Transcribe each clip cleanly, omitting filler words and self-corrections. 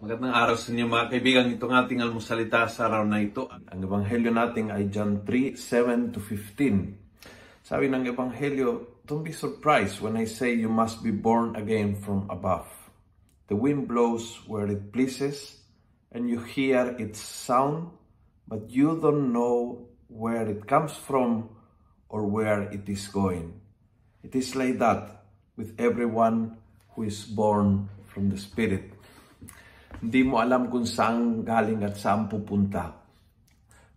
Magandang araw sa inyo mga kaibigan. Itong ating almusalita sa araw na ito. Ang ebanghelyo natin ay John 3:7-15. Sabi ng ebanghelyo, "Don't be surprised when I say you must be born again from above. The wind blows where it pleases, and you hear its sound, but you don't know where it comes from or where it is going. It is like that with everyone who is born from the Spirit." Hindi mo alam kung saan galing at saan pupunta.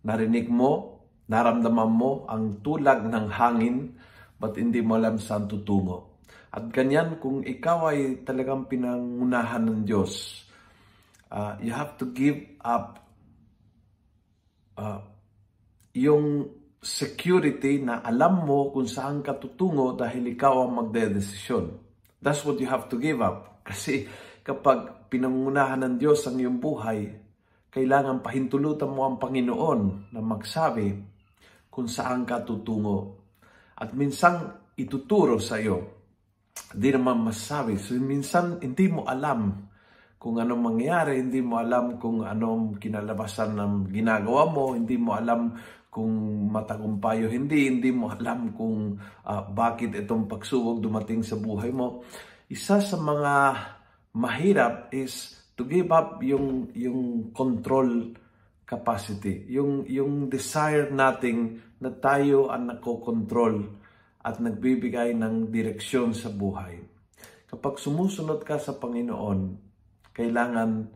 Narinig mo, naramdaman mo ang tulag ng hangin, but hindi mo alam saan tutungo. At ganyan, kung ikaw ay talagang pinangunahan ng Diyos, you have to give up yung security na alam mo kung saan ka tutungo dahil ikaw ang magdedesisyon. That's what you have to give up. Kasi kapag pinangunahan ng Diyos ang iyong buhay, kailangan pahintulutan mo ang Panginoon na magsabi kung saan ka tutungo. At minsan ituturo sa iyo, hindi naman masabi. So minsan hindi mo alam kung anong mangyayari, hindi mo alam kung anong kinalabasan ng ginagawa mo, hindi mo alam kung matagumpay o hindi mo alam kung bakit itong pagsubok dumating sa buhay mo. Isa sa mga mahirap is to give up yung control capacity, yung desire nating na tayo ang nakokontrol at nagbibigay ng direksyon sa buhay. Kapag sumusunod ka sa Panginoon, kailangan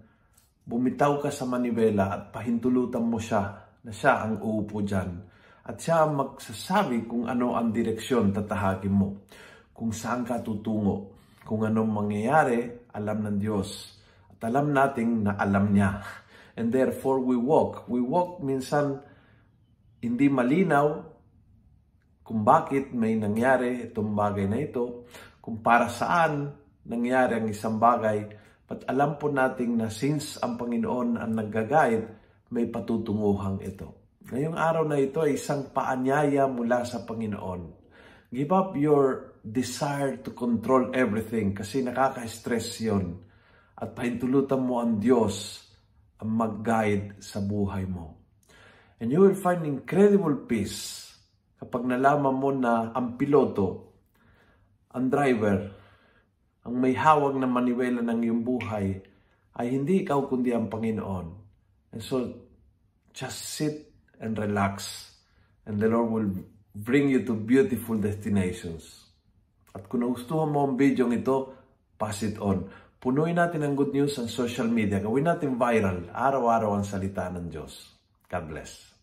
bumitaw ka sa manibela at pahintulutan mo siya na siya ang uupo dyan. At siya ang magsasabi kung ano ang direksyon tatahagin mo, kung saan ka tutungo, kung anong mangyayari, alam ng Diyos. At alam nating na alam niya. And therefore, we walk. We walk minsan hindi malinaw kung bakit may nangyari itong bagay na ito, kung para saan nangyari ang isang bagay. But alam po nating na since ang Panginoon ang nag-guide, may patutunguhan ito. Ngayong araw na ito ay isang paanyaya mula sa Panginoon. Give up your desire to control everything kasi nakaka-stress yun. At pahintulutan mo ang Diyos ang mag-guide sa buhay mo. And you will find incredible peace kapag nalaman mo na ang piloto, ang driver, ang may hawak na maniwela ng iyong buhay ay hindi ikaw kundi ang Panginoon. And so, just sit and relax and the Lord will bring you to beautiful destinations. At kung nagustuhan mo ang video ito, pass it on. Punuin natin ang good news sa social media. Gawin natin viral. Araw-araw ang salita ng Diyos. God bless.